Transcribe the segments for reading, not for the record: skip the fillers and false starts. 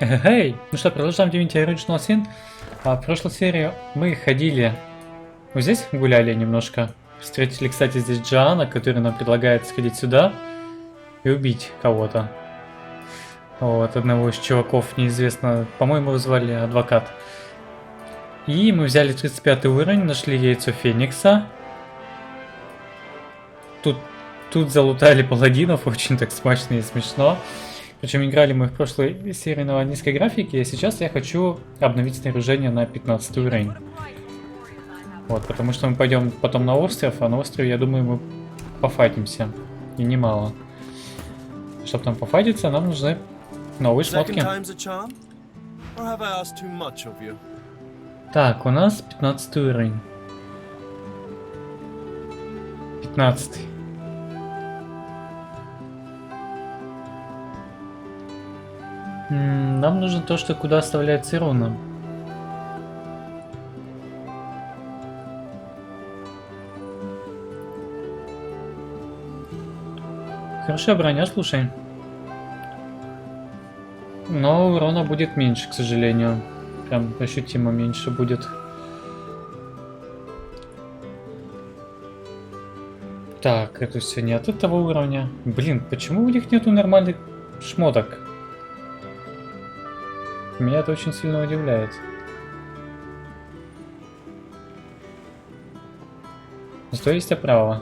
Эй, ну что, продолжаем Divinity Original Sin. В прошлой серии мы ходили, вот здесь гуляли немножко. Встретили, кстати, здесь Джоанна, который нам предлагает сходить сюда и убить кого-то. Вот, одного из чуваков, неизвестно, по-моему, его звали Адвокат. И мы взяли 35 уровень, нашли яйцо Феникса. Тут залутали паладинов, очень так смачно и смешно. Причем играли мы в прошлой серии на низкой графике, и сейчас я хочу обновить снаряжение на 15 уровень. Вот, потому что мы пойдем потом на остров, а на острове, я думаю, мы пофайтимся. И немало. Чтобы там пофайтиться, нам нужны новые шмотки. Так, у нас 15 уровень. 15. Нам нужно то, что куда оставляется руна. Хорошая броня, слушай. Но урона будет меньше, к сожалению. Прям ощутимо меньше будет. Так, это все не от этого уровня. Блин, почему у них нету нормальных шмоток? Меня это очень сильно удивляет. Зато есть оправа.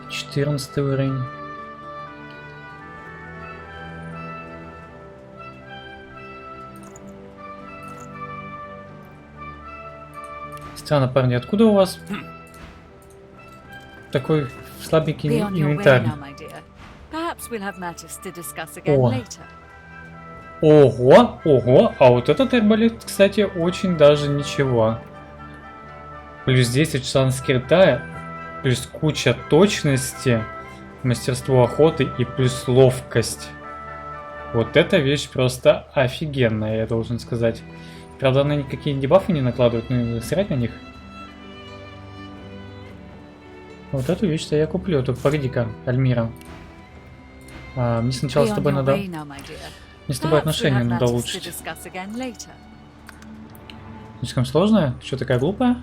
Четырнадцатый уровень. Странно, парни, откуда у вас такой слабенький инвентарь? Ого, ого, а вот этот арбалет, кстати, очень даже ничего. Плюс 10 шанс крита, плюс куча точности, мастерство охоты и плюс ловкость. Вот эта вещь просто офигенная, я должен сказать. Правда, она никакие дебафы не накладывает, но срать на них. Вот эту вещь-то я куплю. Тут погоди-ка, Альмира. Мне сначала с тобой надо... Мне с тобой отношения надо улучшить. Слишком сложная? Что, такая глупая?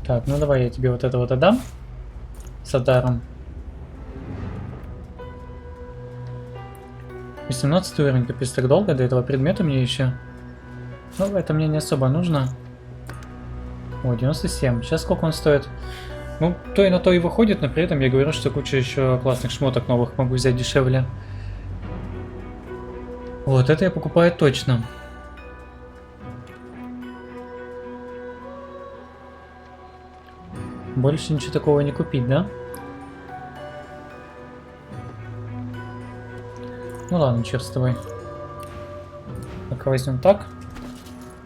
Так, ну давай я тебе вот это вот отдам. С Адаром. 18 уровень, капец, так долго до этого предмета мне еще. Ну, это мне не особо нужно. О, 97. Сейчас сколько он стоит? Ну, то и на то и выходит, но при этом я говорю, что куча еще классных шмоток новых могу взять дешевле. Вот, это я покупаю точно. Больше ничего такого не купить, да? Ну ладно, черт с тобой. Пока возьмем так.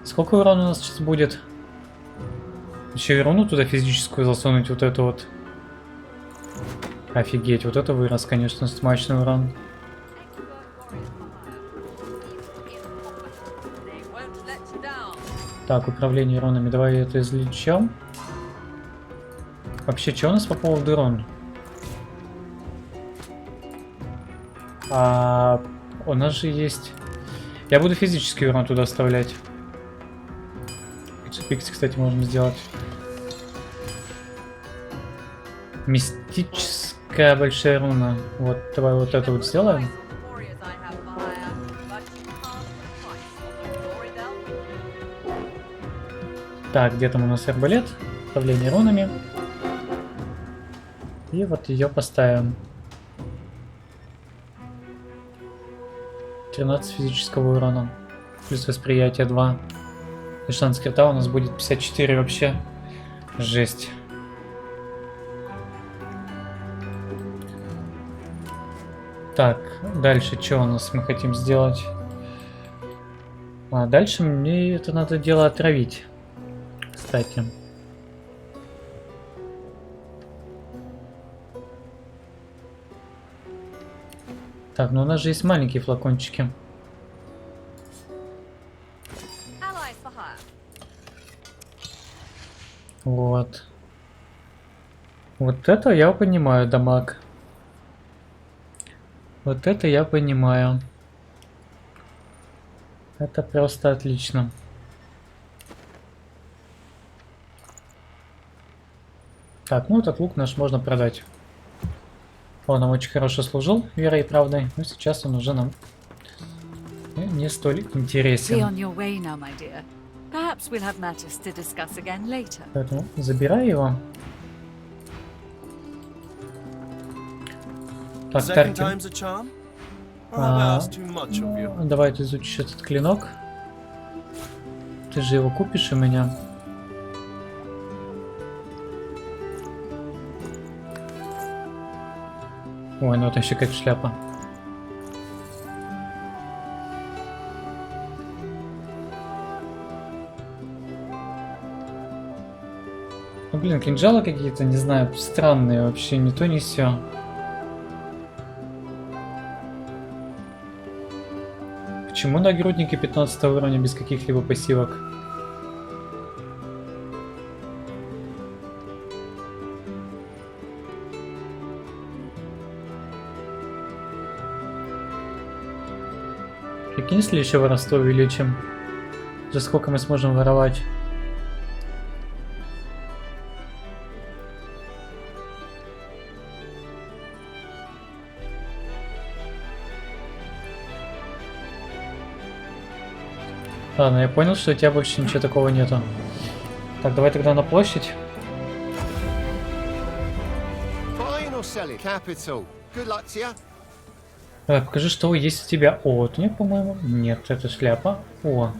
Сколько урона у нас сейчас будет? Еще и руну туда физическую засунуть, вот это вот. Офигеть, вот это вырос, конечно, смачный урон. Так, управление рунами, давай это излечем. Вообще, что у нас по поводу рун? У нас же есть... Я буду физический урон туда оставлять. Пикси, кстати, можем сделать. Мистическая большая руна. Вот, давай вот это вот сделаем. Так, где там у нас арбалет? Управление рунами. И вот ее поставим. 13 физического урона. Плюс восприятие 2. И шанс крита у нас будет 54 вообще. Жесть. Так, дальше что у нас мы хотим сделать? Дальше мне это надо дело отравить. Кстати. Так, ну у нас же есть маленькие флакончики. Вот. Вот это я понимаю, дамаг. Вот это я понимаю. Это просто отлично. Так, ну этот лук наш можно продать. Он нам очень хорошо служил, верой и правдой, но сейчас он уже нам не столь интересен. Поэтому забирай его. Так, Таркин. Давай ты изучишь этот клинок. Ты же его купишь у меня. Ой, ну это еще как шляпа. Ну блин, кинжалы какие-то, не знаю, странные вообще, ни то ни сё. Почему нагрудники 15 уровня без каких-либо пассивок? Прикинь, если еще воровство увеличим. За сколько мы сможем воровать? Ладно, я понял, что у тебя больше ничего такого нету. Так, давай тогда на площадь. Давай, покажи, что есть у тебя. О, вот у меня, по-моему, нет, это шляпа. О,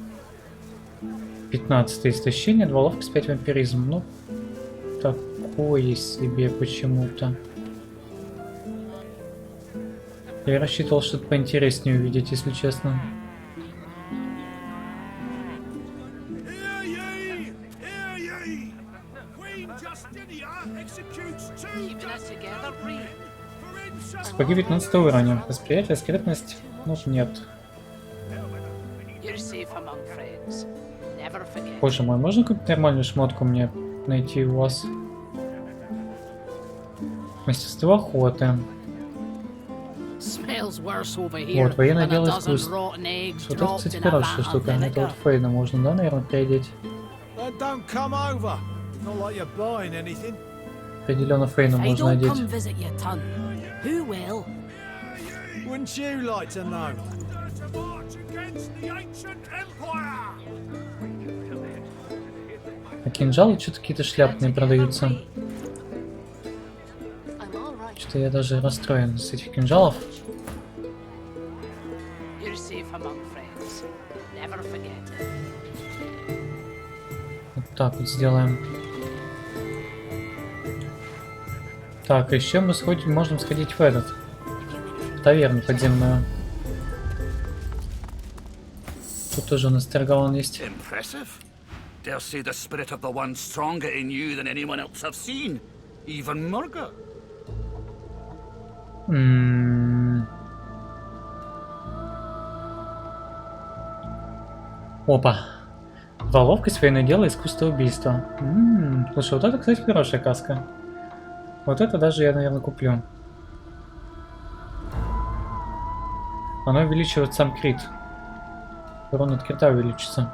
15 истощение, 2 ловкость, 5 вампиризм. Ну, такое себе почему-то. Я рассчитывал что-то поинтереснее увидеть, если честно. Сапоги 15 уровня. Восприятие, скрытность. Ну, нет. Боже мой, можно какую-то нормальную шмотку мне найти у вас? Мастерство охоты. Вот, военное дело искусства. Вот это, кстати, хорошая штука. Это вот Фейна можно, да, наверное, приодеть? Определенно Фейну можно одеть. А кинжалы что-то какие-то шляпные продаются. Что-то я даже расстроен с этих кинжалов. Вот так вот сделаем. Так, еще мы можем сходить в этот. В таверну подземную. Тут тоже у нас торгован есть. Dare say the spirit of the one stronger in you than anyone else I've seen, even Murga. Опа. 2 ловкость, военное дело, искусство убийства. Слушай, вот это, кстати, хорошая каска. Вот это даже я, наверное, куплю. Оно увеличивает сам крит. Урон от крита увеличится.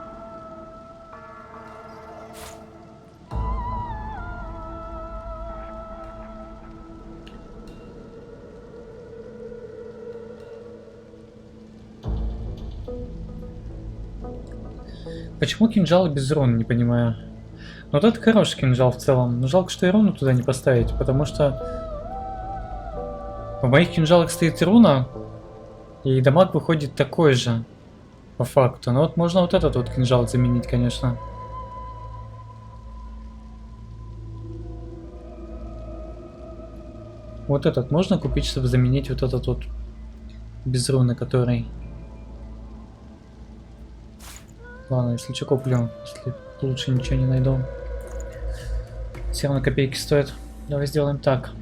Почему кинжалы без урона, не понимаю. Но вот это хороший кинжал в целом. Но жалко, что и руну туда не поставить, потому что в моих кинжалах стоит руна, и дамаг выходит такой же, по факту. Но вот можно вот этот вот кинжал заменить, конечно. Вот этот можно купить, чтобы заменить вот этот вот без руны, который... Ладно, если что, куплю, если лучше ничего не найду. Все равно копейки стоят. Давай сделаем так.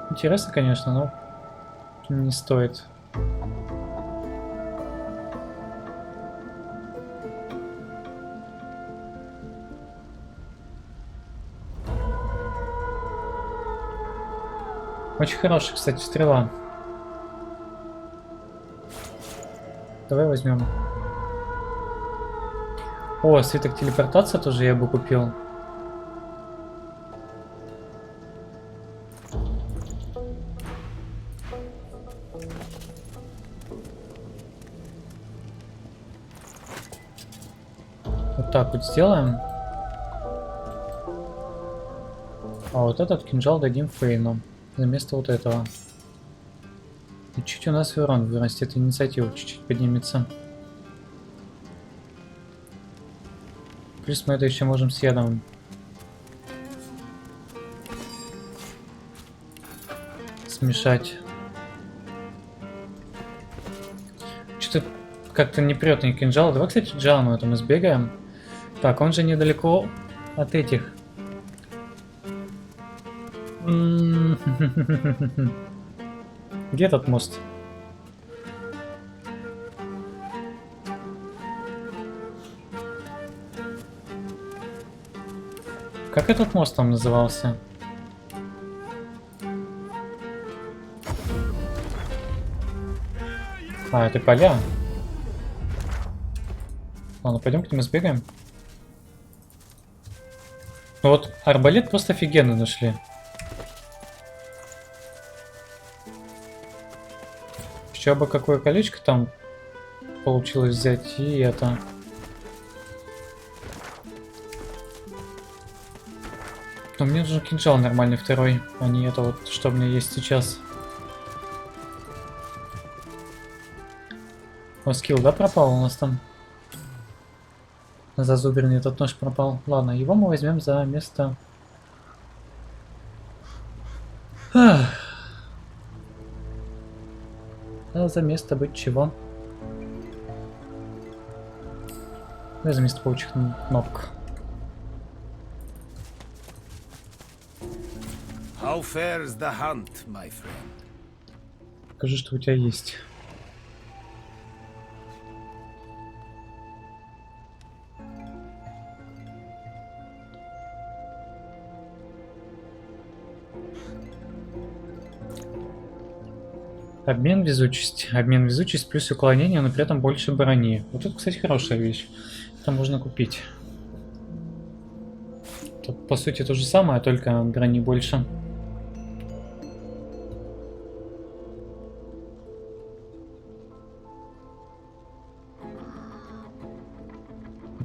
Интересно, конечно, но не стоит. Очень хорошая, кстати, стрела. Давай возьмем. О, свиток телепортации тоже я бы купил. Вот так вот сделаем. А вот этот кинжал дадим Фейну. Вместо вот этого. И чуть у нас урон вырастет, инициатива чуть-чуть поднимется. Плюс мы это еще можем с ядом смешать. Что-то как-то не прет ни кинжал. Давай, кстати, Джану этому сбегаем. Так, он же недалеко от этих. Где этот мост? Как этот мост там назывался? А, это поля. Ладно, пойдем к нему сбегаем. Ну вот, арбалет просто офигенно нашли. Еще бы какое колечко там получилось взять, и это. Но мне нужен кинжал нормальный второй, а не это вот, что у меня есть сейчас. О, скилл, да, пропал у нас там? Зазубренный этот нож пропал. Ладно, его мы возьмем за место. А за место быть чего? За место паучих кнопок. How fares the hunt, my friend? Покажи, что у тебя есть. Обмен везучесть. Обмен везучесть плюс уклонение, но при этом больше брони. Вот это, кстати, хорошая вещь. Это можно купить. Тут, по сути, то же самое, только брони больше.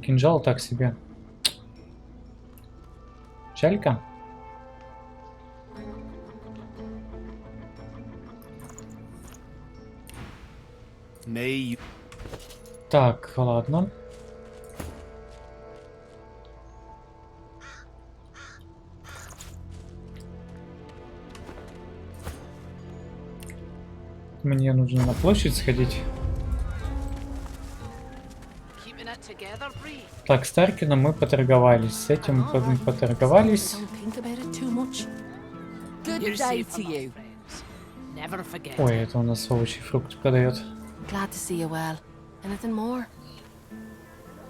Кинжал так себе. Чалька. Так, ладно. Мне нужно на площадь сходить. Так, с Таркином мы поторговались. С этим мы поторговались. Ой, это у нас овощи, фрукты продает.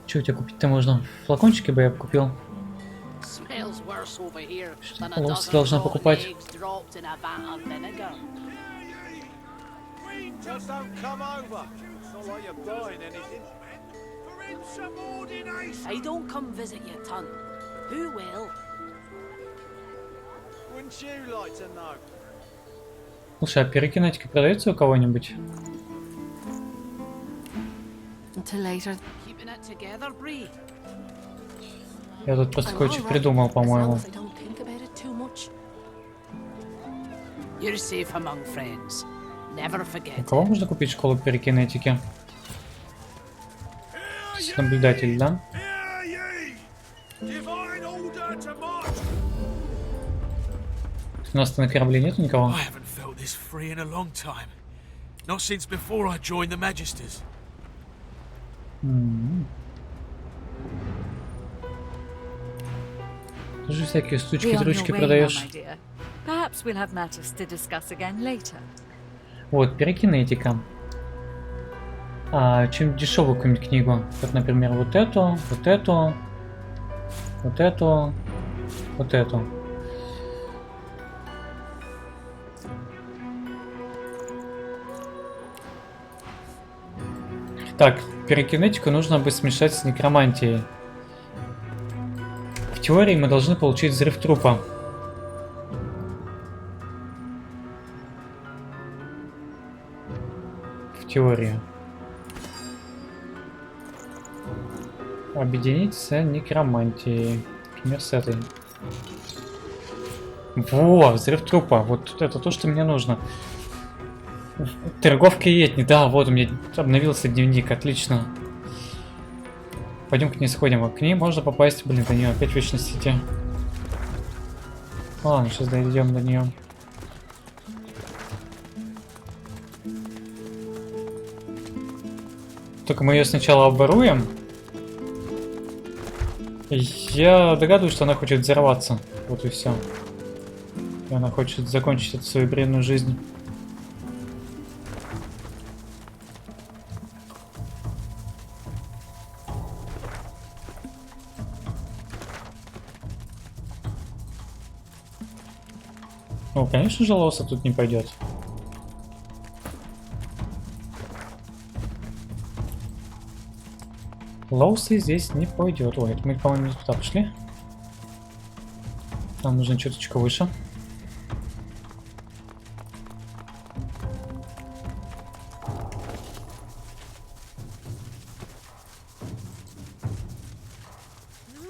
Че у тебя купить-то можно? Флакончики бы я купил. Лоси должна покупать. I don't come visit your ton. Who will? Wouldn't you like to know? Слушай, а перекинетика продается у кого-нибудь? Я тут просто кое-что придумал, по-моему. У кого можно купить школу перекинетики? Наблюдатель, да? У нас на корабле нету никого? Тоже всякие Be on штучки-дрючки your way now, продаешь. my dear. Perhaps we'll have matters to discuss again later. Вот, перекинетика. Чем дешевую какую-нибудь книгу. Как, например, вот эту, вот эту, вот эту, вот эту. Так, перекинетику нужно бы смешать с некромантией. В теории мы должны получить взрыв трупа. В теории. Объединить с некромантией. Например, с этой. Во, взрыв трупа. Вот это то, что мне нужно. Торговка Етни. Да, вот у меня обновился дневник. Отлично. Пойдем к ней сходим. А к ней можно попасть. Блин, до нее опять в вечности идти. Ладно, сейчас дойдем до нее. Только мы ее сначала оборуем. Я догадываюсь, что она хочет взорваться. Вот и все. И она хочет закончить эту свою бренную жизнь. Ну, конечно же, Лоса тут не пойдет. Лоусы здесь не пойдет. Ой, это мы, по-моему, не туда пошли. Нам нужно чуточку выше.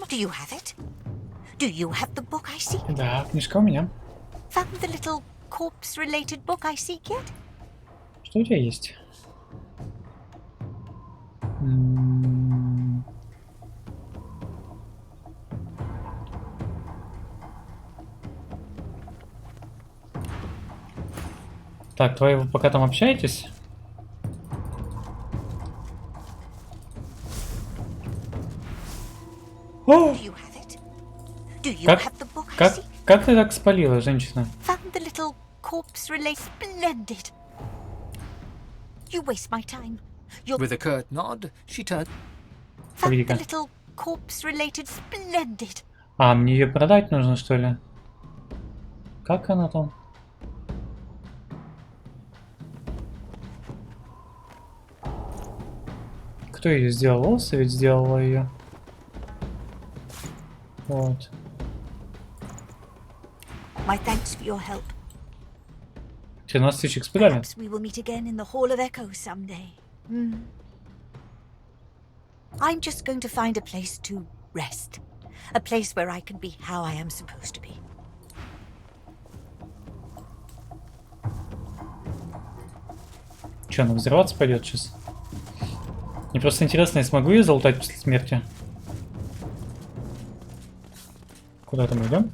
Do you have it? Do you have the book I seek? Да, книжка у меня. Found the little corpse-related book I seek yet? Что у тебя есть? Так, вы пока там общаетесь? О! Do you have it? Do you Как, have the book I как, seek? как ты так спалила, женщина? Found the little corpse-related. Splendid. You waste my time. You're With a curt nod, she turned. found the Погоди-ка. little corpse-related. Splendid. А, мне ее продать нужно, что ли? Как она там? Кто ее сделал? Лоса ведь сделала ее. Вот. My thanks for your help. 13 тысяч XP дали? Perhaps we will meet again in the Hall of Echoes someday. I'm just going to find a place to rest. A place where I can be how I am supposed to be. Че, она взрываться пойдет сейчас? Мне просто интересно, я смогу ее залутать после смерти? Куда-то мы идем?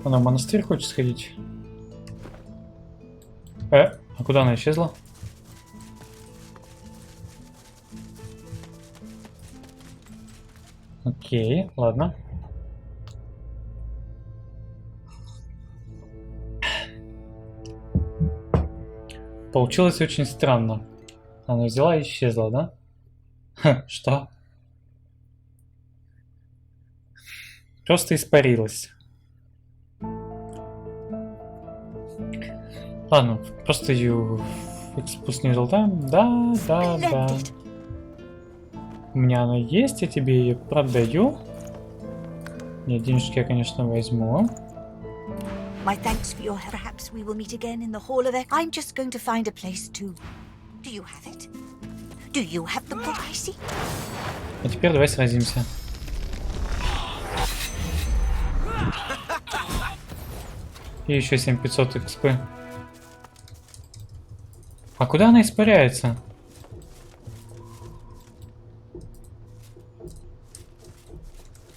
Она в монастырь хочет сходить. А куда она исчезла? Окей, ладно. Получилось очень странно. Она взяла и исчезла, да? Ха, что? Просто испарилась. Ладно, просто ее экспус не золотаем. Да. Splendid. У меня она есть, я тебе ее продаю. Нет, денежки я, конечно, возьму. My thanks for your help. Perhaps we will meet again in the Hall of Echoes. I'm just going to find a place to. Do you have it? Do you have the book I seek? А теперь давай сразимся. И еще 7500 экспы. А куда она испаряется?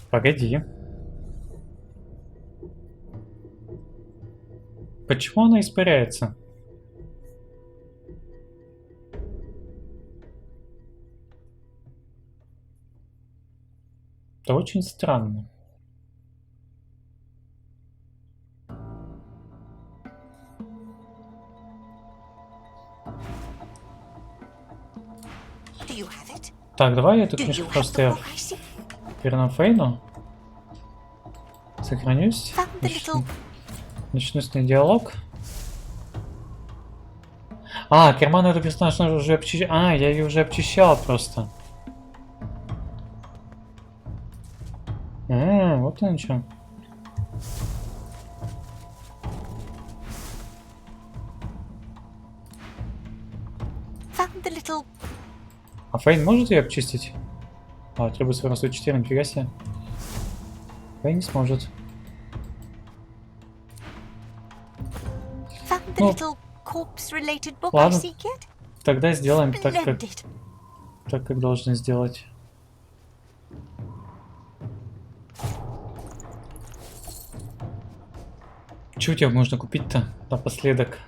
Погоди. Почему она испаряется? Это очень странно. Так, давай я эту книжку просто верну Фейну. Сохранюсь. Начну с ней диалог. А, карман эту персонаж уже обчищал. А, я ее уже обчищал просто. Вот он что. А Фейн может ее обчистить? А, требуется вырастать 4, нифига себе. Фейн не сможет. Ну, ладно, тогда сделаем так, как должны сделать. Чего у тебя можно купить-то напоследок?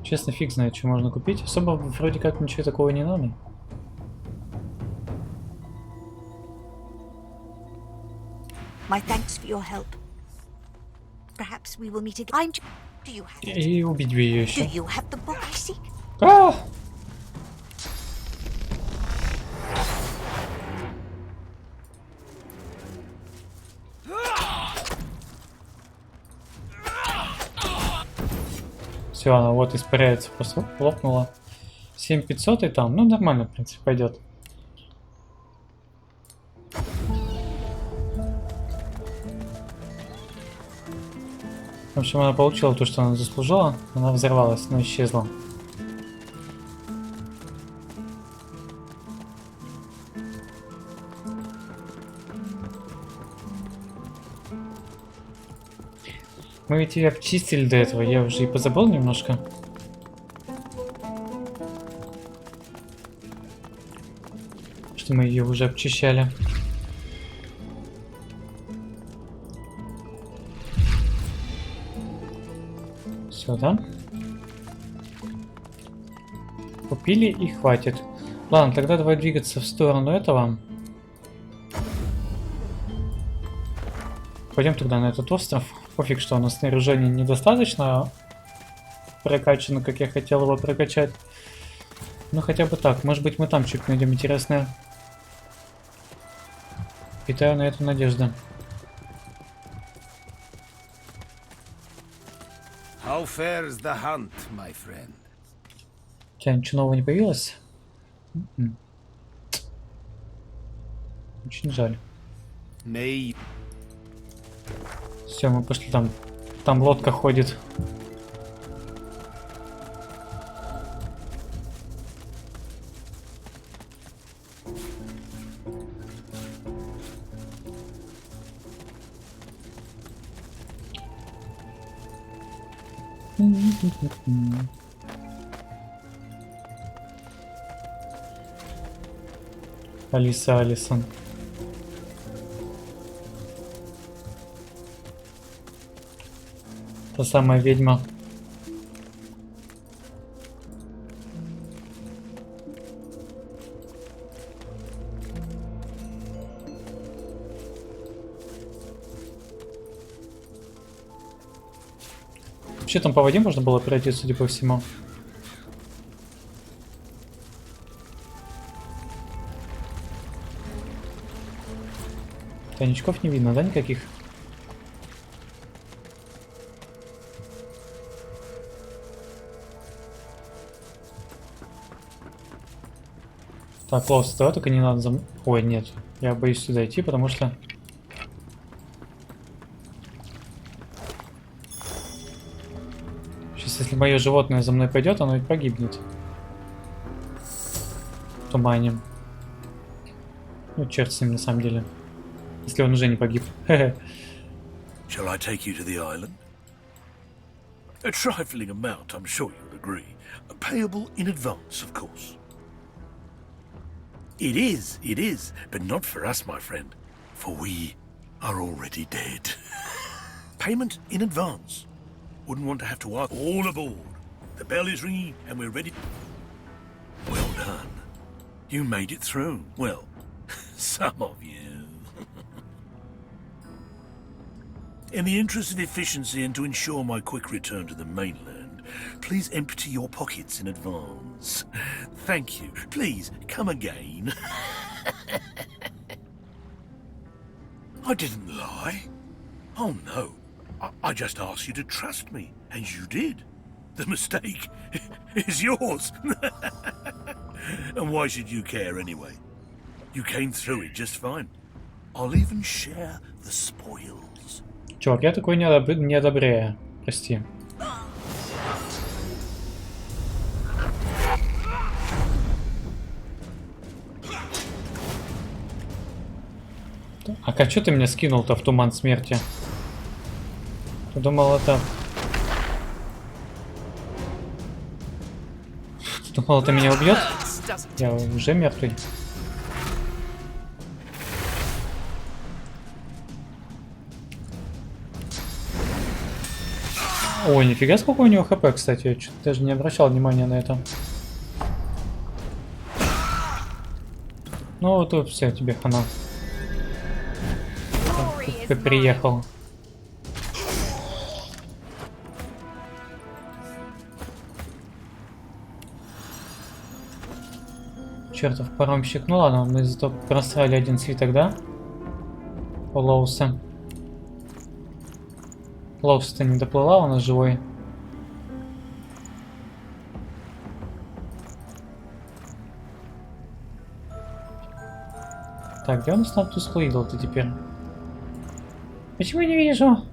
Честно, фиг знает, что можно купить. Особо вроде как ничего такого не надо. И убить бы ее еще. А! Все, она вот испаряется, просто лопнула. 7500 и там, ну нормально, в принципе, пойдет. В общем, она получила то, что она заслужила. Она взорвалась, но исчезла. Мы ведь ее обчистили до этого, я уже и позабыл немножко. Что мы ее уже обчищали. Все, да? Купили и хватит. Ладно, тогда давай двигаться в сторону этого. Пойдем тогда на этот остров. Пофиг, что у нас снаряжение недостаточно прокачано, как я хотел его прокачать. Ну хотя бы так. Может быть, мы там что-то найдем интересное. Питаю на это надежду. How fares the hunt, my friend? У тебя ничего нового не появилось? Очень жаль. Все, мы пошли там. Там лодка ходит. Алиса. Та самая ведьма. Вообще там по воде можно было пройти, судя по всему. Тайничков не видно, да, никаких? Так, Лос, давай только не надо Ой, нет. Я боюсь сюда идти, потому что... мое животное за мной пойдет, оно ведь погибнет. В тумане. Ну, черт с ним, на самом деле. Если он уже не погиб. Shall I take you to the island? A trifling amount, I'm sure you'll agree. Payable in advance, of course. It is, but not for us, my friend, for we are already dead. Payment in advance. Wouldn't want to have to ask. All aboard. The bell is ringing and we're ready. Well done. You made it through. Well, some of you. In the interest of efficiency and to ensure my quick return to the mainland, please empty your pockets in advance. Thank you. Please, come again. I didn't lie. Oh, no. I just asked you to trust me, and you did. The mistake is yours. And why should you care anyway? You came through it just fine. I'll even share the spoils. Чувак, я такой не одобряю. Прости. А что ты меня скинул-то в туман смерти? Ты думал, это... Ты думал, это меня убьет? Я уже мертвый. Ой, нифига сколько у него хп, кстати. Я что-то даже не обращал внимания на это. Ну вот тут все, тебе хана. Ты приехал. Чертов паромщик. Ну ладно, мы зато просрали один свиток, да? У Лоуса. Лоус-то не доплыла, у нас живой. Так, где у нас там тусклый идол-то теперь? Почему я не вижу?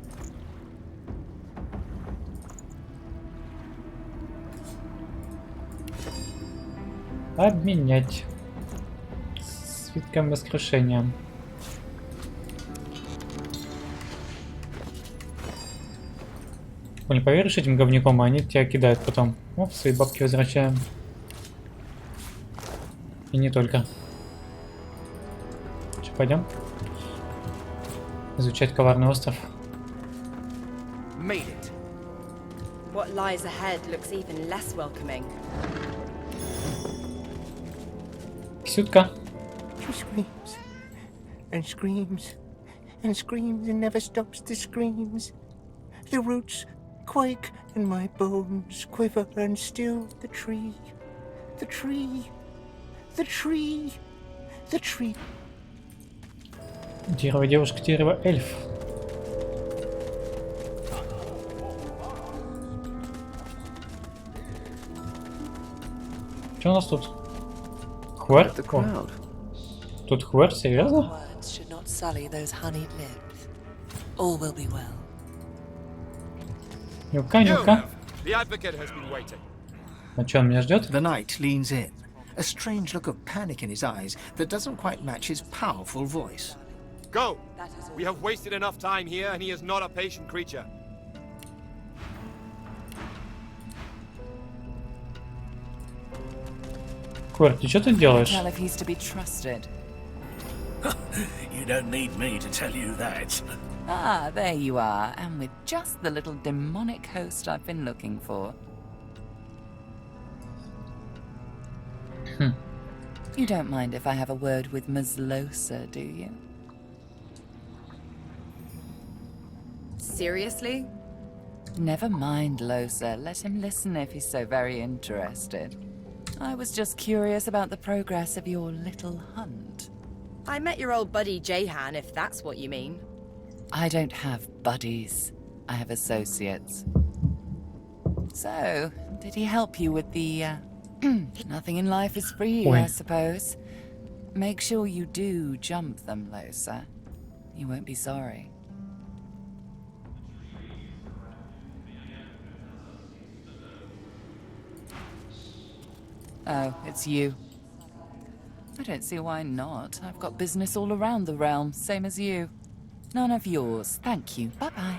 Обменять. Свитком воскрешения. Не поверишь этим говняком, а они тебя кидают потом. О, свои бабки возвращаем. И не только. Че, пойдем? Изучать коварный остров. Made it. What lies ahead looks even less welcoming. Кисютка. She screams and screams and screams and never stops the screams. The roots quake and my bones quiver and still the tree, the tree, the tree, the tree. Дерево, девушка, дерево, эльф. Что у нас тут? Хвер? О. Тут хвер, серьезно? Нюка, нюка. А что, он меня ждет? The knight leans in, a strange look of panic in his eyes that doesn't quite match his powerful voice. Go! We have wasted enough time here, and he is not a patient creature. Хвер, ты что тут делаешь? You don't need me to tell you that. Ah, there you are, and with just the little demonic host I've been looking for. You don't mind if I have a word with Ms. Losa, do you? Seriously? Never mind, Losa. Let him listen if he's so very interested. I was just curious about the progress of your little hunt. I met your old buddy Jahan, if that's what you mean. I don't have buddies. I have associates. So, did he help you with the, Nothing in life is free, I suppose. Make sure you do jump them, Losa. You won't be sorry. Oh, it's you. I don't see why not. I've got business all around the realm, same as you. None of yours. Thank you. Bye-bye.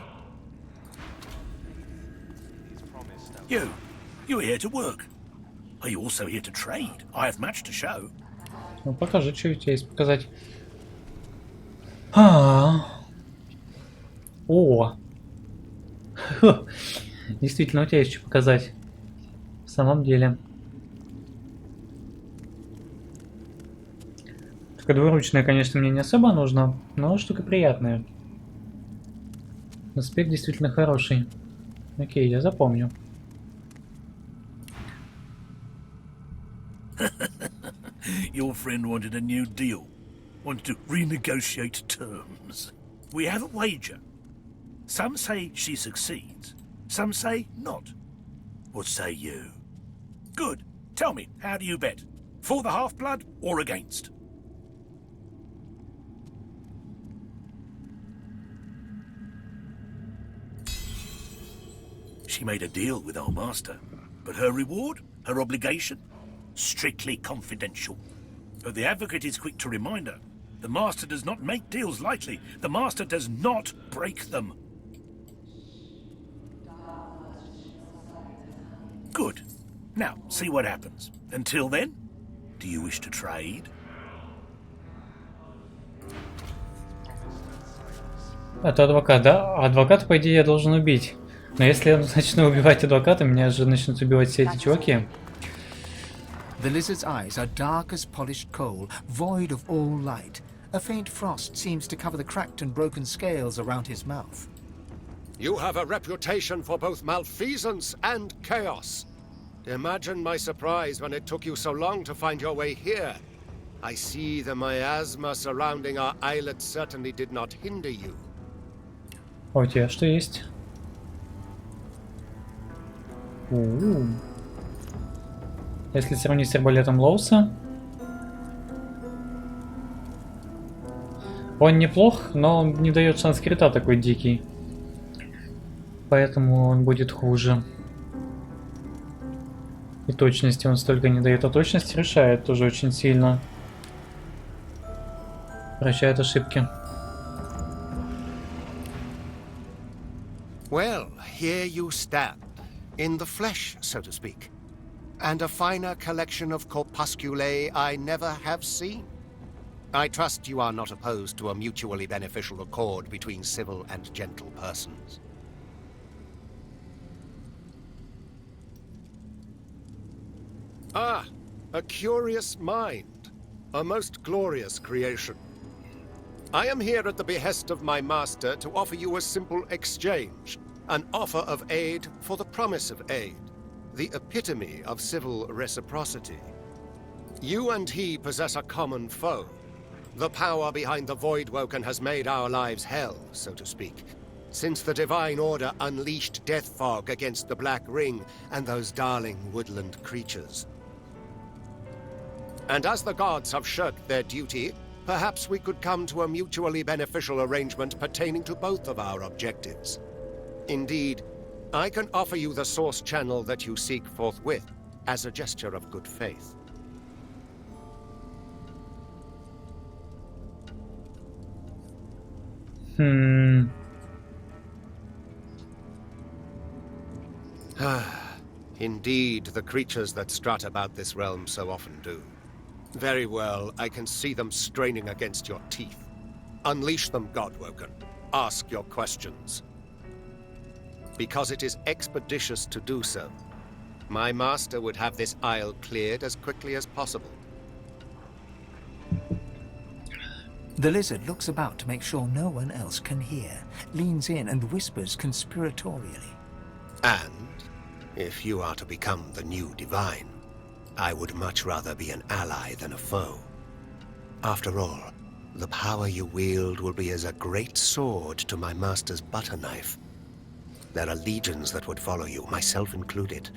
You're here to work. Are you also here to trade? I have much to show. Ну, покажи, что у тебя есть показать. О! Действительно, у тебя есть что показать. В самом деле. Только двуручная, конечно, мне не особо нужно, но штука приятная. Аспект действительно хороший. Окей, я запомню. Your friend wanted a new deal. Wanted to renegotiate terms. We have a wager. Some say she succeeds. Some say not. What say you? Good. Tell me, how do you bet? For the half-blood or against? She made a deal with our master. But her reward? Her obligation? Strictly confidential. But the advocate is quick to remind her. The master does not make deals lightly. The master does not break them. Good. Now, see what happens. Until then, do you wish to trade? Это адвокат, да? Адвоката, по идее, я должен убить. Но если я начну убивать адвоката, меня же начнут убивать все эти чуваки. The lizard's eyes are dark as polished coal, void of all light. A faint frost seems to cover the cracked and broken scales around his mouth. You have a reputation for both malfeasance and chaos. Imagine my surprise when it took you so long to find your way here. I see the miasma surrounding our islet certainly did not hinder you. А у тебя что есть? Если сравнить с арбалетом Лоуса, он неплох, но он не дает шанс крита такой дикий. Поэтому он будет хуже. И точности он столько не дает, а точность решает тоже очень сильно. Прощает ошибки. Well, here you stand, in the flesh, so to speak. And a finer collection of corpusculae I never have seen. I trust you are not opposed to a mutually beneficial accord between civil and gentle persons. Ah, a curious mind. A most glorious creation. I am here at the behest of my master to offer you a simple exchange. An offer of aid for the promise of aid. The epitome of civil reciprocity. You and he possess a common foe. The power behind the Voidwoken has made our lives hell, so to speak, since the Divine Order unleashed death fog against the Black Ring and those darling woodland creatures. And as the gods have shirked their duty, perhaps we could come to a mutually beneficial arrangement pertaining to both of our objectives. Indeed, I can offer you the source channel that you seek forthwith, as a gesture of good faith. Indeed, the creatures that strut about this realm so often do. Very well, I can see them straining against your teeth. Unleash them, Godwoken. Ask your questions. Because it is expeditious to do so. My master would have this isle cleared as quickly as possible. The lizard looks about to make sure no one else can hear, leans in and whispers conspiratorially. And, if you are to become the new Divine, I would much rather be an ally than a foe. After all, the power you wield will be as a great sword to my master's butter knife. There are legions that would follow you, myself included.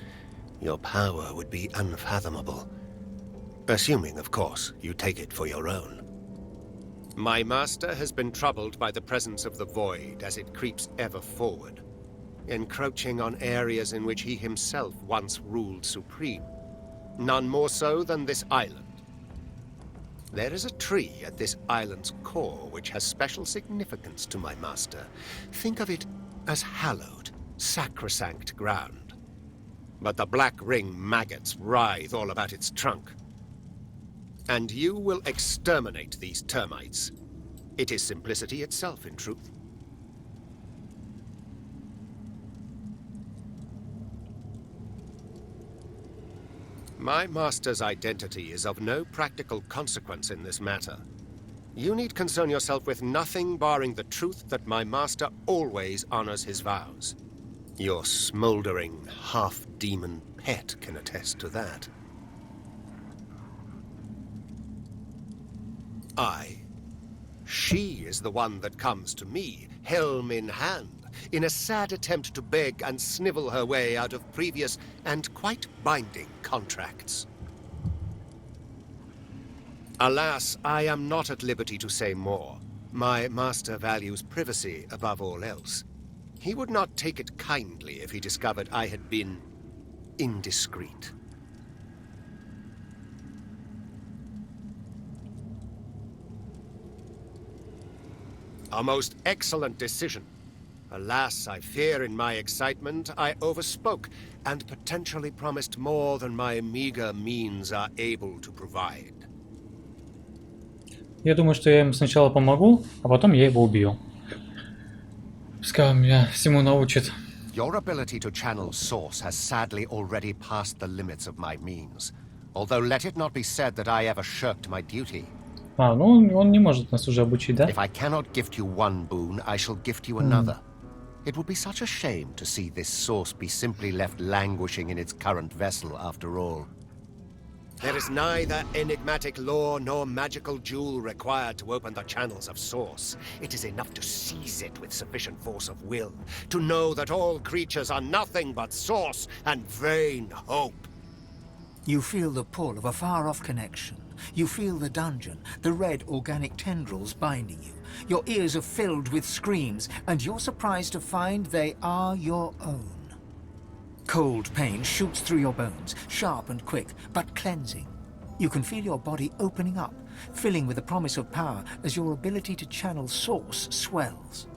Your power would be unfathomable. Assuming, of course, you take it for your own. My master has been troubled by the presence of the Void as it creeps ever forward, encroaching on areas in which he himself once ruled supreme. none more so than this island. There is a tree at this island's core which has special significance to my master. Think of it as hallowed, sacrosanct ground. But the black ring maggots writhe all about its trunk. And you will exterminate these termites. It is simplicity itself, in truth. My master's identity is of no practical consequence in this matter. You need concern yourself with nothing barring the truth that my master always honors his vows. Your smoldering, half-demon pet can attest to that. She is the one that comes to me, helm in hand, in a sad attempt to beg and snivel her way out of previous and quite binding contracts. Alas, I am not at liberty to say more. My master values privacy above all else. He would not take it kindly if he discovered I had been indiscreet. A most excellent decision. Alas, I fear in my excitement I overspoke and potentially promised more than my meager means are able to provide. Я думаю, что я ему сначала помогу, а потом я его убью. Пускай он меня всему научит. Your ability to channel source has sadly already passed the limits of my means. Although let it not be said that I ever shirked my duty. А, ну он не может нас уже обучить, да? If I cannot gift you one boon, I shall gift you another. It would be such a shame to see this source be simply left languishing in its current vessel after all. There is neither enigmatic lore nor magical jewel required to open the channels of source. It is enough to seize it with sufficient force of will, to know that all creatures are nothing but source and vain hope. You feel the pull of a far-off connection. You feel the dungeon, the red organic tendrils binding you. Your ears are filled with screams, and you're surprised to find they are your own. Cold pain shoots through your bones, sharp and quick, but cleansing. You can feel your body opening up, filling with the promise of power as your ability to channel source swells.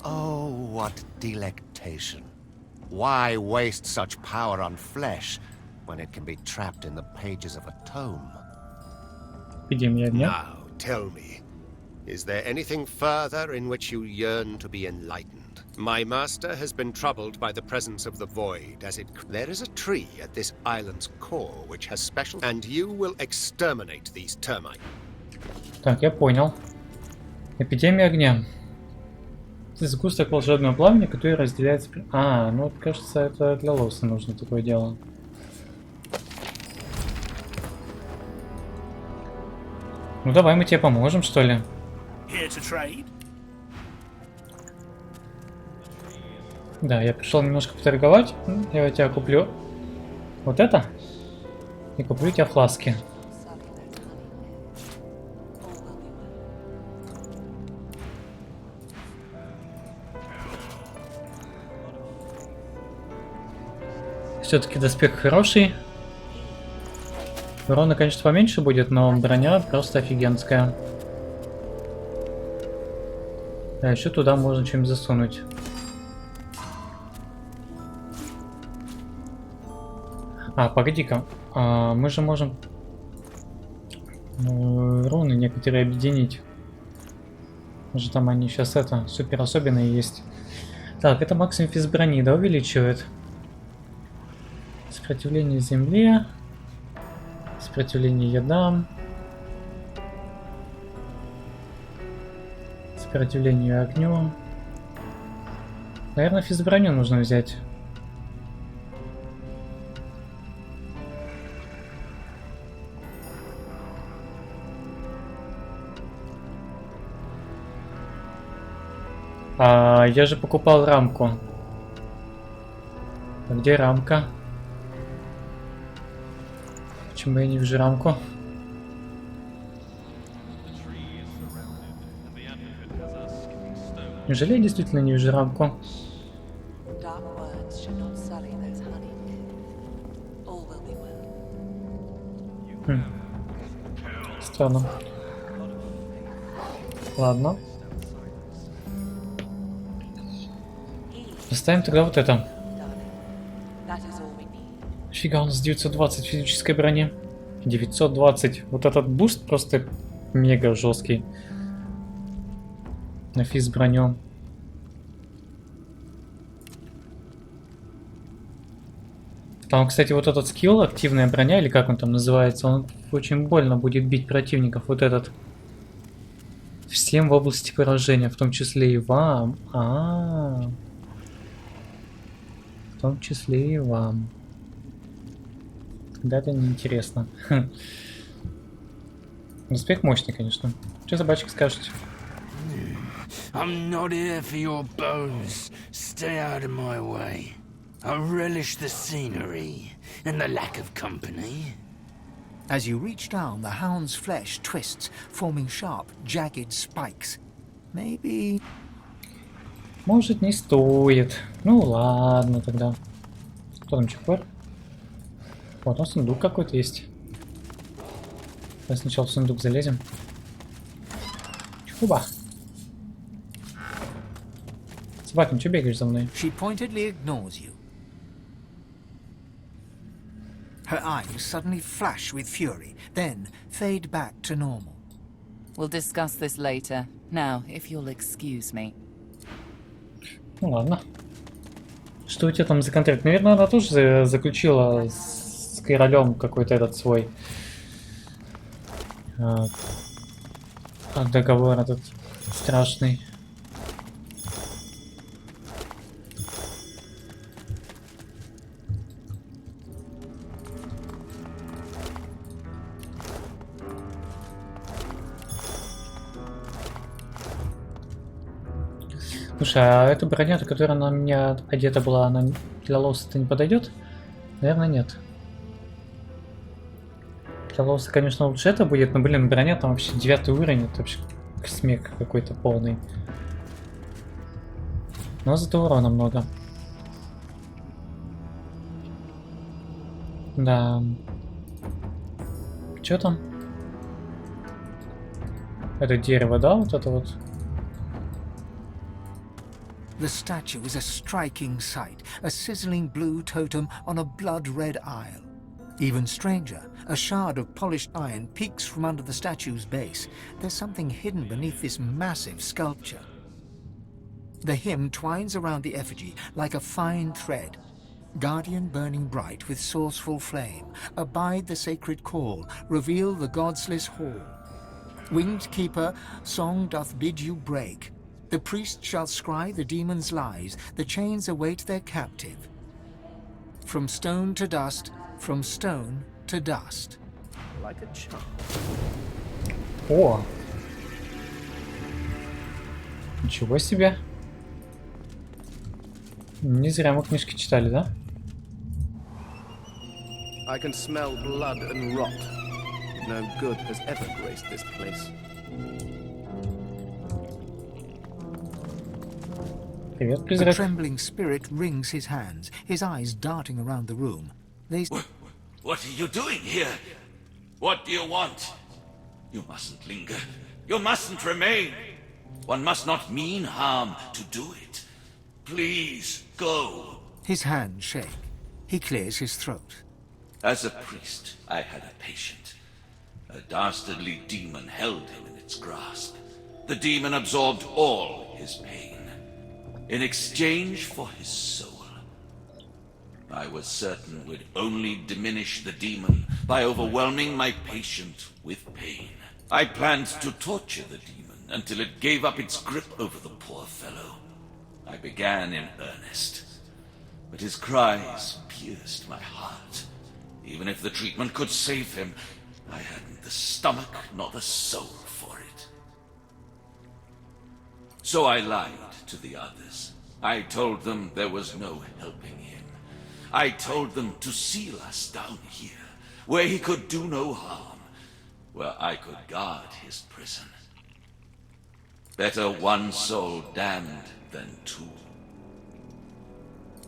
Oh, what delectation. Why waste such power on flesh when it can be trapped in the pages of a tome? Now, tell me, is there anything further in which you yearn to be enlightened? My master has been troubled by the presence of the void as it... There is a tree at this island's core which has special... And you will exterminate these termites. Так, я понял. Эпидемия огня. Сгусток волшебного пламени, который разделяется... А, ну, кажется, это для лоса нужно такое дело. Ну, давай мы тебе поможем, что ли. Да, я пришел немножко поторговать. Я у тебя куплю вот это. И куплю тебе фласки. Все-таки доспех хороший. Урона, конечно, поменьше будет, но броня просто офигенская. А еще туда можно чем-нибудь засунуть. А, погоди-ка. Мы же можем руны некоторые объединить. Может, там они сейчас это супер особенные есть. Так, это максимум физ брони, да, увеличивает? Сопротивление земле. Сопротивление ядам. Сопротивление огню. Наверное, физброню нужно взять. Я же покупал рамку. А где рамка? Почему я не вижу рамку? Неужели я действительно не вижу рамку? dark words should not sully those honey. All will be well. Странно. Ладно. Поставим тогда вот это. Фига, у нас 920 физической брони. 920. Вот этот буст просто мега жесткий. На физ броню. Там, кстати, вот этот скилл, активная броня, или как он там называется, он очень больно будет бить противников. Вот этот. Всем в области поражения, в том числе и вам. В том числе и вам. Да, это неинтересно. Успех мощный, конечно. Что, собачек, скажете? I'm not here for your bones. Stay out of my way. I relish the scenery and the lack of company. As you reach down, the hound's flesh twists, forming sharp, jagged spikes. Maybe... Может, не стоит. Ну ладно тогда. Кто там чехор? Вот, там сундук какой-то есть. Давай сначала в сундук залезем. Чуба. Собака, ну что бегаешь за мной? She pointedly ignores you. Her eyes suddenly flash with fury, then fade back to normal. We'll discuss this later. Now, if you'll excuse me. Ну ладно. Что у тебя там за контракт? Наверное, она тоже заключила с королем какой-то этот свой договор этот страшный. Слушай, а эта броня, которая на меня одета была, она для лоса-то не подойдет? Наверное, нет. Для лоса, конечно, лучше это будет, но, блин, броня там вообще 9 уровень, это вообще смех какой-то полный. Но зато урона много. Да. Чё там? Это дерево, да, вот это вот? The statue is a striking sight, a sizzling blue totem on a blood-red isle. Even stranger, a shard of polished iron peeks from under the statue's base. There's something hidden beneath this massive sculpture. The hymn twines around the effigy like a fine thread. Guardian burning bright with sourceful flame, abide the sacred call, reveal the godsless hall. Winged keeper, song doth bid you break. The priest shall scry the demon's lies, the chains await their captive. From stone to dust, from stone to dust. Like a charm. О! Ничего себе! Не зря мы книжки читали, да? I can smell blood and rot. No good has ever graced this place. Привет, A призрак. trembling spirit wrings his hands, his eyes darting around the room. What are you doing here? What do you want? You mustn't linger. You mustn't remain. One must not mean harm to do it. Please, go. His hands shake. He clears his throat. As a priest, I had a patient. A dastardly demon held him in its grasp. The demon absorbed all his pain. In exchange for his soul. I was certain we'd only diminish the demon by overwhelming my patient with pain. I planned to torture the demon until it gave up its grip over the poor fellow. I began in earnest, but his cries pierced my heart. Even if the treatment could save him, I hadn't the stomach nor the soul for it. So I lied to the others. I told them there was no helping him. I told them to seal us down here, where he could do no harm, where I could guard his prison. Better one soul damned than two.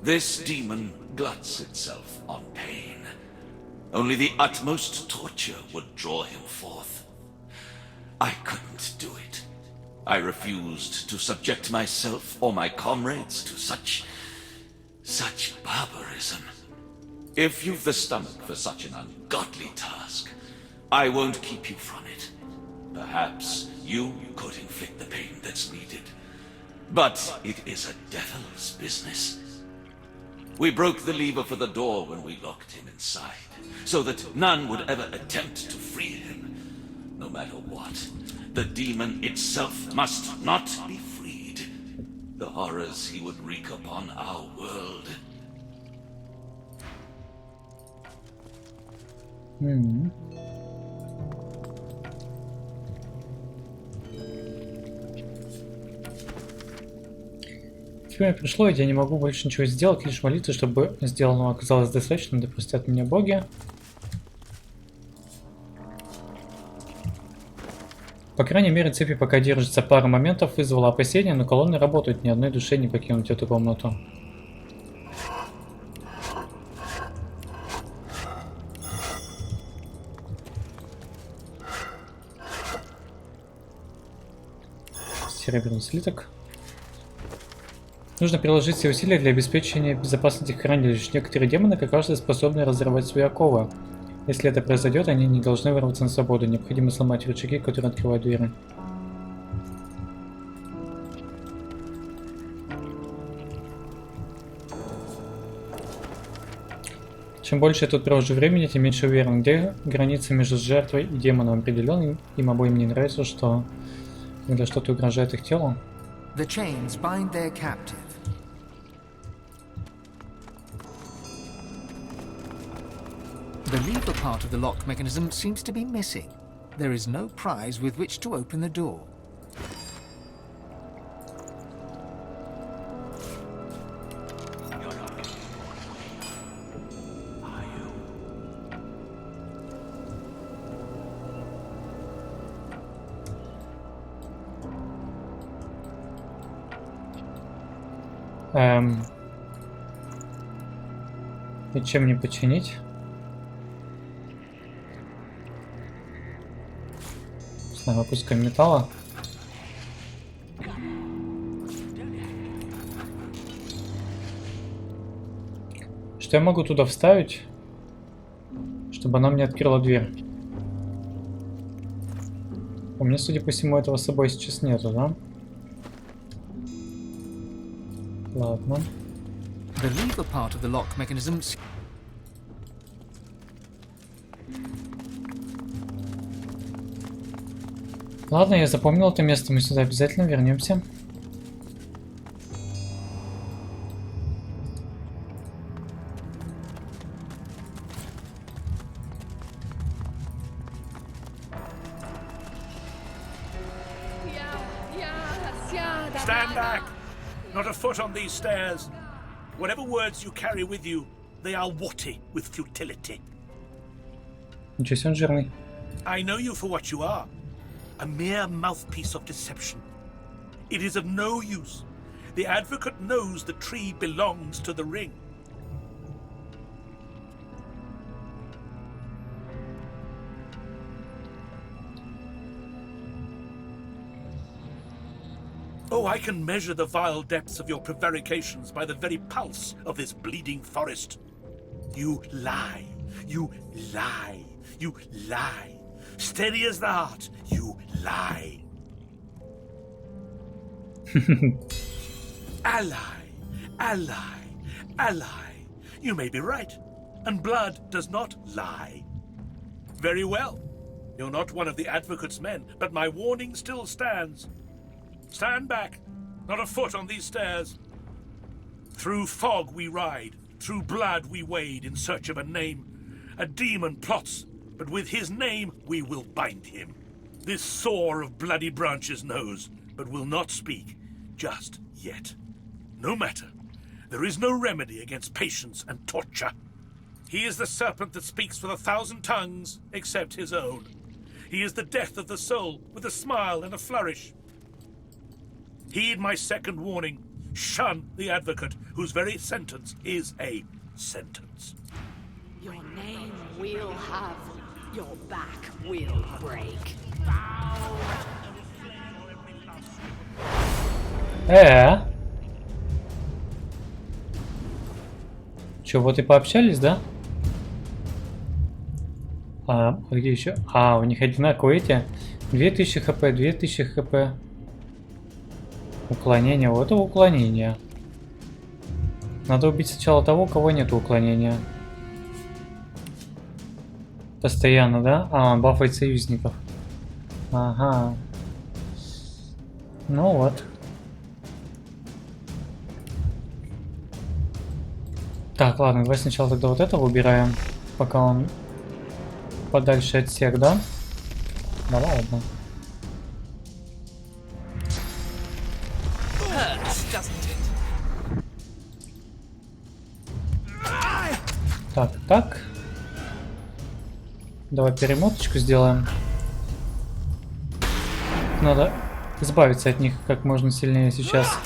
This demon gluts itself on pain. Only the utmost torture would draw him forth. I couldn't do it. I refused to subject myself or my comrades to such barbarism. If you've the stomach for such an ungodly task, I won't keep you from it. Perhaps you could inflict the pain that's needed. But it is a devil's business. We broke the lever for the door when we locked him inside, so that none would ever attempt to free him. No matter what, the demon itself must not be freed. The horrors he would wreak upon our world. Время пришло, и я не могу больше ничего сделать, лишь молиться, чтобы сделанного оказалось достаточно, да простят меня боги. По крайней мере, цепи пока держится. Пара моментов вызвала опасения, но колонны работают, ни одной душе не покинуть эту комнату. Серебряный слиток. Нужно приложить все усилия для обеспечения безопасности хранилищ. Некоторые демоны, как кажется, способны разрывать свои оковы. Если это произойдет, они не должны вырваться на свободу. Необходимо сломать рычаги, которые открывают двери. Чем больше я тут провожу времени, тем меньше уверен, где граница между жертвой и демоном определен. Им обоим не нравится, что когда что-то угрожает их телу. The chains bind their captive. The lever part of the lock mechanism seems to be missing. There is no prize with which to open the door. И чем мне починить? С куском металла. Что я могу туда вставить, чтобы она мне открыла дверь? У меня, судя по всему, этого с собой сейчас нету, да? Ладно. The lever part of the lock mechanism. Ладно, я запомнил это место, мы сюда обязательно вернемся. Stand back! Not a foot on these stairs. Whatever words you carry with you, they are warty with futility. Ничего себе, он жирный. I know you for what you are. A mere mouthpiece of deception. It is of no use. The advocate knows the tree belongs to the ring. Oh, I can measure the vile depths of your prevarications by the very pulse of this bleeding forest. You lie. You lie. You lie. Steady as the heart, you lie. Ally, ally, ally. You may be right, and blood does not lie. Very well. You're not one of the advocate's men, but my warning still stands. Stand back, not a foot on these stairs. Through fog we ride, through blood we wade in search of a name. A demon plots, but with his name we will bind him. This sore of bloody branches knows, but will not speak, just yet. No matter, there is no remedy against patience and torture. He is the serpent that speaks with 1,000 tongues, except his own. He is the death of the soul, with a smile and a flourish. Heed my second warning. Shun the advocate whose very sentence is a sentence. Your name will have, your back will break. Че, вот и пообщались, да? А где еще? А, у них одинаковые эти. 2000 хп, 2000 хп. Уклонение, вот это уклонение. Надо убить сначала того, у кого нет уклонения. Постоянно, да? А, бафает союзников. Ага. Ну вот. Так, ладно, давай сначала тогда вот этого убираем, пока он подальше от всех, да? Да ладно. Так, так. Давай перемоточку сделаем. Надо избавиться от них как можно сильнее сейчас.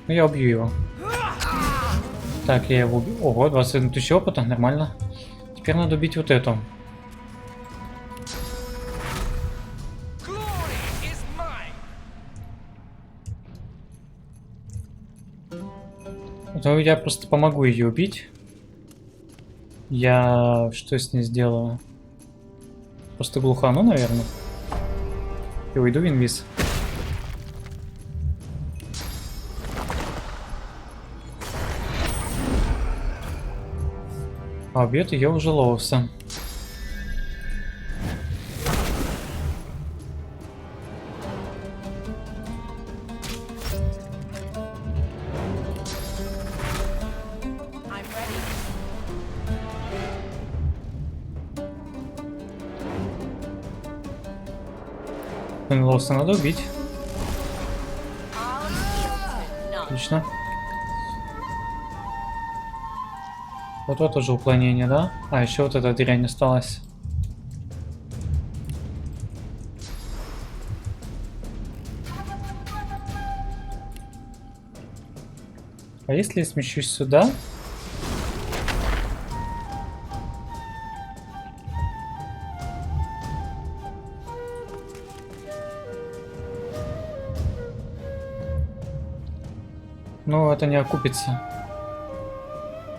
Ну, я убью его. Так, я его убью. Ого, 21 тысяч опыта, нормально. Теперь надо убить вот эту. Ну, я просто помогу ее убить. Я что с ней сделаю? Просто глухану, наверное. И уйду в инвиз. А убьет ее уже Лоуса. Лоуса надо убить. Отлично. Вот это тоже уклонение, да? А, еще вот эта дрянь осталась. А если я смещусь сюда? Ну, это не окупится.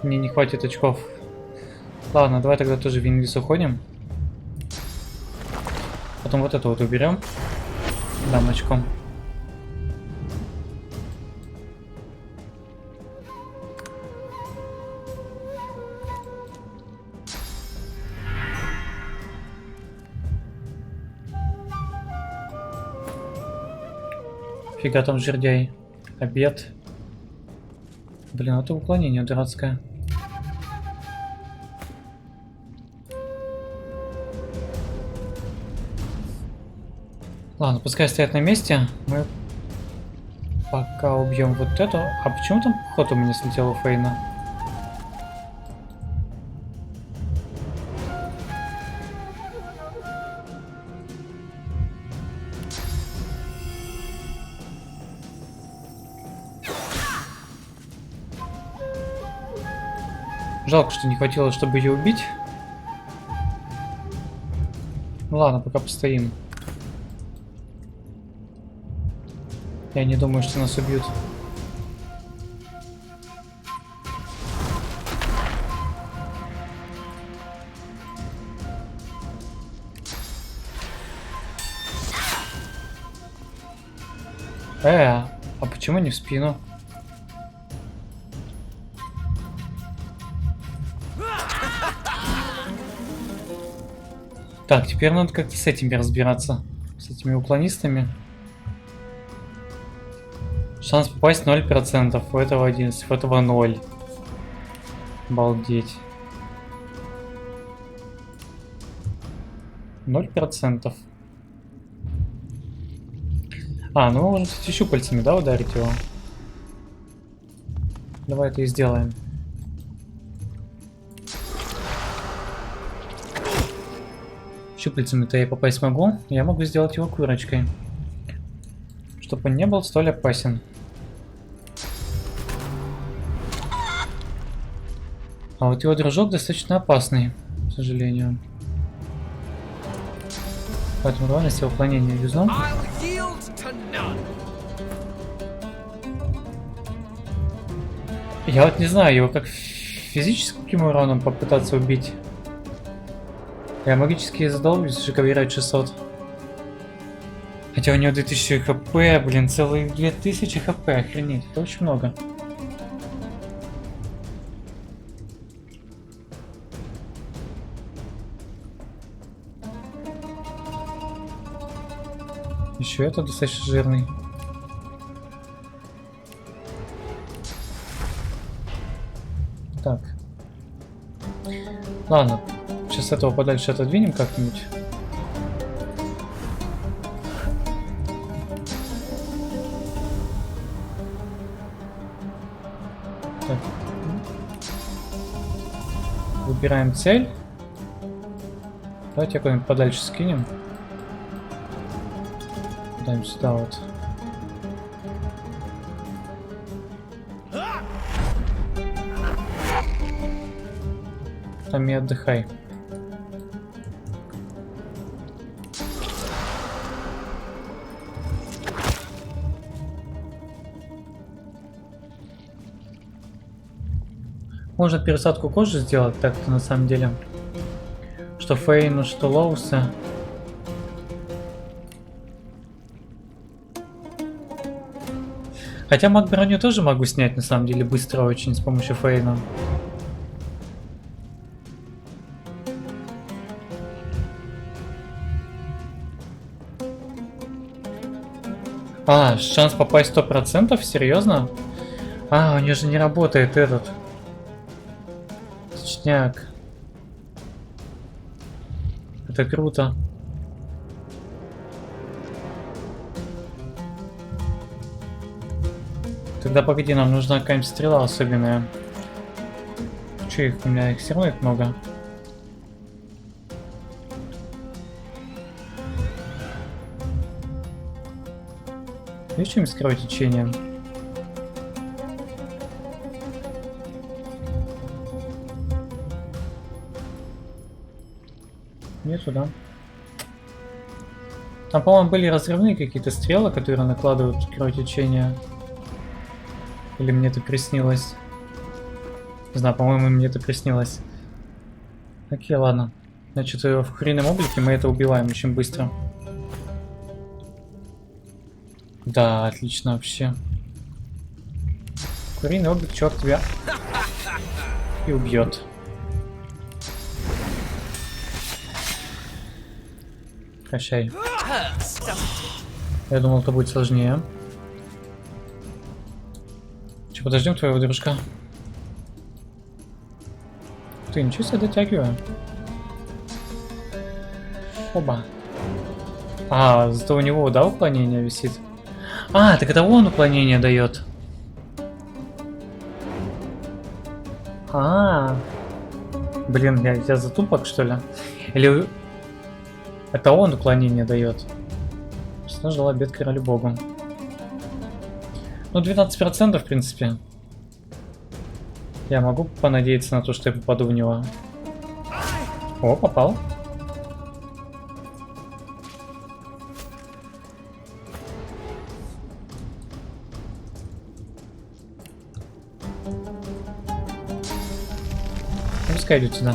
Мне не хватит очков. Ладно, давай тогда тоже в инвиз уходим. Потом вот это вот уберем. Дамочком. Фига там жердяй. Обед. Блин, это уклонение дурацкое. Ладно, пускай стоят на месте. Мы пока убьем вот эту. А почему там ход у меня слетел у Фейна? Жалко, что не хватило, чтобы ее убить. Ну ладно, пока постоим. Я не думаю, что нас убьют. А почему не в спину? Так, теперь надо как-то с этими разбираться. С этими уклонистами. Шанс попасть 0%. У этого 11, у этого 0. Обалдеть. 0%. А, ну мы можем, кстати, щупальцами, да, ударить его? Давай это и сделаем. Щупальцами-то я попасть могу. Я могу сделать его курочкой. Чтобы он не был столь опасен. А вот его дружок достаточно опасный, к сожалению. Поэтому давай на силу уклонения юзнем. Я вот не знаю, его как физическим уроном попытаться убить. Я магически задолбюсь, же ковырять 600. Хотя у него 2000 хп, блин, целые 2000 хп, охренеть, это очень много. Еще это достаточно жирный. Так. Ладно. Сейчас этого подальше отодвинем как-нибудь. Так. Выбираем цель. Давайте куда-нибудь подальше скинем. Даем сюда вот. Там и отдыхай. Можно пересадку кожи сделать так-то на самом деле. Что Фейну, что Лоуса. Хотя маг броню тоже могу снять на самом деле быстро очень с помощью Фейна. А, шанс попасть 100%? Серьезно? А, у нее же не работает этот. Точняк. Это круто. Тогда погоди, нам нужна какая-нибудь стрела особенная. Че их? У меня их все равно их много. Есть что-нибудь с кровотечением? Нету, да? Там, по-моему, были разрывные какие-то стрелы, которые накладывают кровотечение. Или мне это приснилось? Не знаю, по-моему, мне это приснилось. Окей, ладно. Значит, в курином облике мы это убиваем очень быстро. Да, отлично вообще. Куриный облик, чувак, тебя и убьет. Прощай. Я думал, это будет сложнее. Че, подождем твоего дружка. Ты ничего себе дотягиваю. Оба. А, зато у него, да, уклонение висит. А, так это он уклонение дает. Блин, я затупок, что ли? Или это он уклонение дает? Сложил обед королю богу. Ну, 12%, в принципе. Я могу понадеяться на то, что я попаду в него. О, попал. Пускай идет сюда.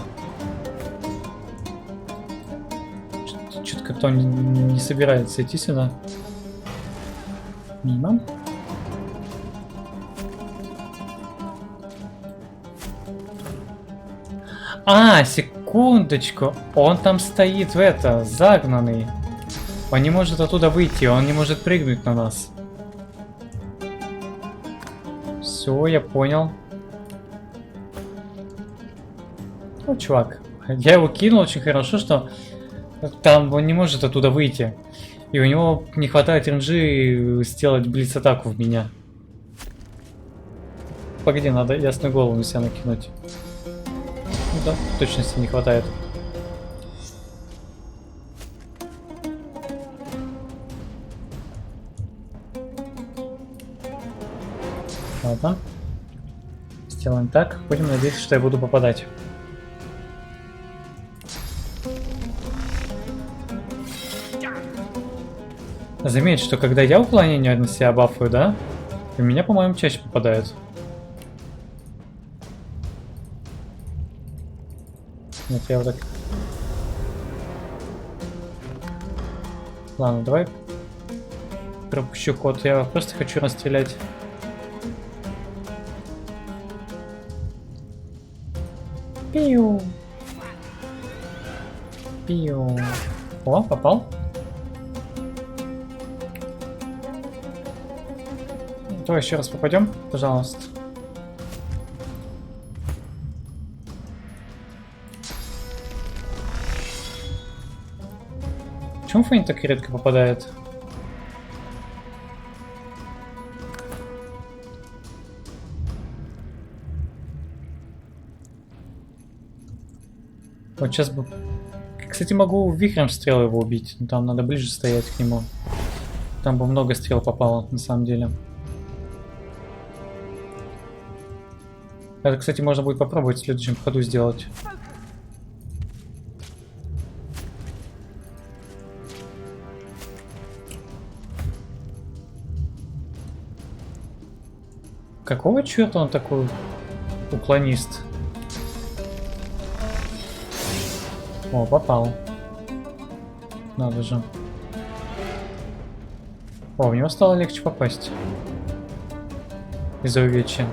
Что-то как-то он не собирается идти сюда. Мимо. А, секундочку. Он там стоит в это, загнанный. Он не может оттуда выйти, он не может прыгнуть на нас. Все, я понял. Ну, чувак, я его кинул очень хорошо, что там он не может оттуда выйти. И у него не хватает ренджи сделать блиц-атаку в меня. Погоди, надо ясную голову на себя накинуть. Ну да, точности не хватает. Ладно. Сделаем так. Будем надеяться, что я буду попадать. Заметь, что когда я уклонение на себя бафаю, да? У меня, по-моему, чаще попадают. Нет, я вот так... Ладно, давай пропущу ход. Я просто хочу расстрелять. Пиу. Пиу. О, попал. Давай еще раз попадем, пожалуйста. Почему Фейн так редко попадает? Вот сейчас бы... Кстати, могу вихрем стрел его убить, но там надо ближе стоять к нему. Там бы много стрел попало, на самом деле. Это, кстати, можно будет попробовать в следующем ходу сделать. Какого черта он такой уклонист? О, попал. Надо же. О, в него стало легче попасть. Из-за увечья.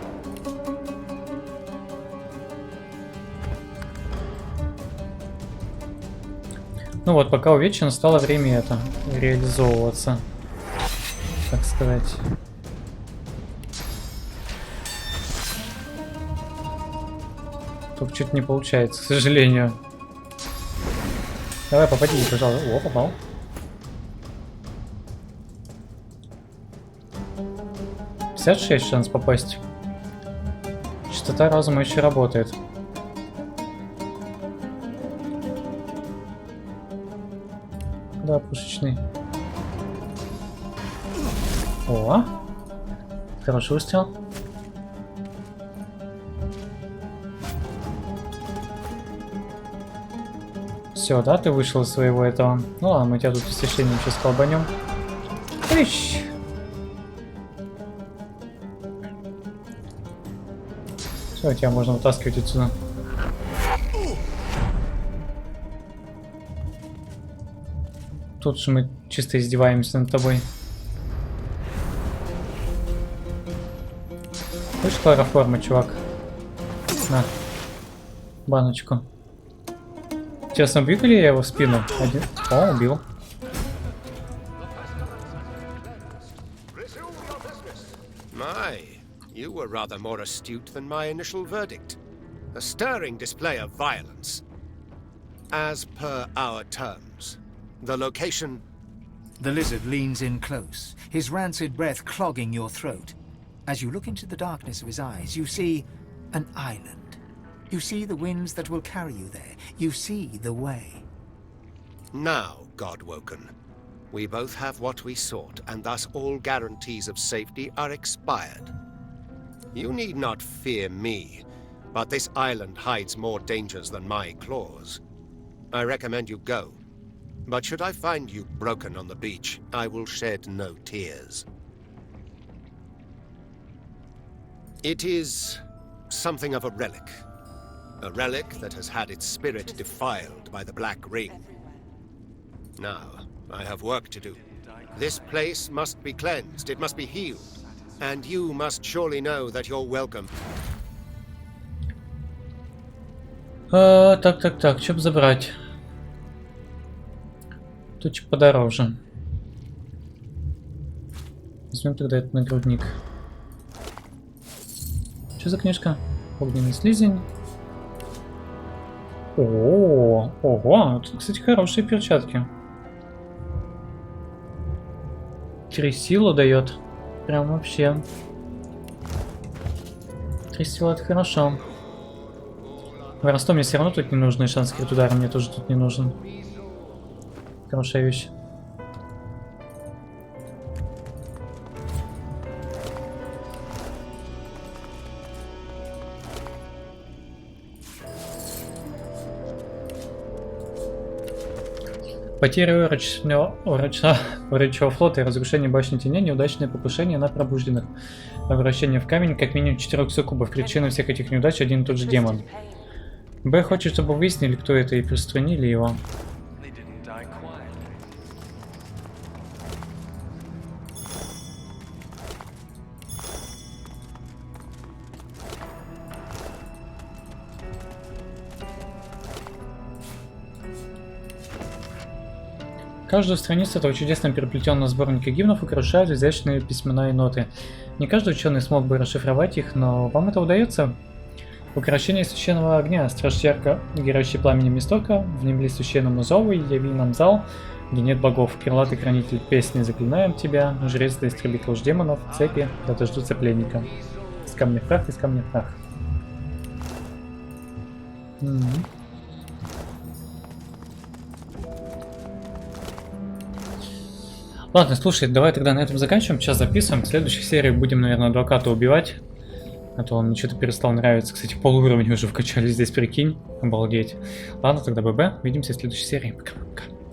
Ну вот, пока увечья, настало время это реализовываться, так сказать. Тут что-то не получается, к сожалению. Давай, попади, пожалуйста. О, попал. — 56 шанс попасть. Частота разума еще работает. Да, пушечный. О! Хороший выстрел. Все, да, ты вышел из своего этого. Ну ладно, мы тебя тут с освещением сейчас колбанем. Ищ! Все, тебя можно вытаскивать отсюда. Тут же мы чисто издеваемся над тобой. Хочешь хлороформы, чувак? На. Баночку. Интересно, убью ли я его в спину? Один. О, убил. My, you were rather more astute than my initial verdict. A stirring display of violence. As per our terms. The location... The lizard leans in close, his rancid breath clogging your throat. As you look into the darkness of his eyes, you see an island. You see the winds that will carry you there. You see the way. Now, Godwoken, we both have what we sought, and thus all guarantees of safety are expired. You need not fear me, but this island hides more dangers than my claws. I recommend you go. But should I find you broken on the beach, I will shed no tears. It is something of a relic. A relic that has had its spirit defiled by the Black Ring. Now, I have work to do. This place must be cleansed, it must be healed. And you must surely know that you're welcome. Так, что бы забрать? Тут чуть подороже. Возьмем тогда этот нагрудник. Что за книжка? Огненный слизень. О, ого, тут, кстати, хорошие перчатки. 3 силы дает. Прям вообще. 3 силы это хорошо. Ростом мне все равно тут не нужен, и шанс крит удара мне тоже тут не нужен. Хорошая вещь. Потеря урочного флота и разрушение башни теней, неудачное покушение на пробужденных. Обращение в камень, как минимум 4 суккубов. Причина всех этих неудач один и тот же демон. Б хочет, чтобы выяснили, кто это, и приструнили его. Каждую страницу этого чудесно переплетенного сборника гимнов украшают изящные письменные ноты. Не каждый ученый смог бы расшифровать их, но вам это удается? Украшение священного огня, страж ярко горящий пламенем истока, внемли священному зову и яви нам зал, где нет богов. Крылатый хранитель песни, заклинаем тебя, жрец да истребит ложь демонов, цепи, да дождутся пленника. Из камня в прах, из камня в прах. Ладно, слушай, давай тогда на этом заканчиваем, сейчас записываем. В следующей серии будем, наверное, адвоката убивать. А то он мне что-то перестал нравиться. Кстати, полууровня уже вкачали здесь, прикинь. Обалдеть. Ладно, тогда ББ. Увидимся в следующей серии. Пока-пока.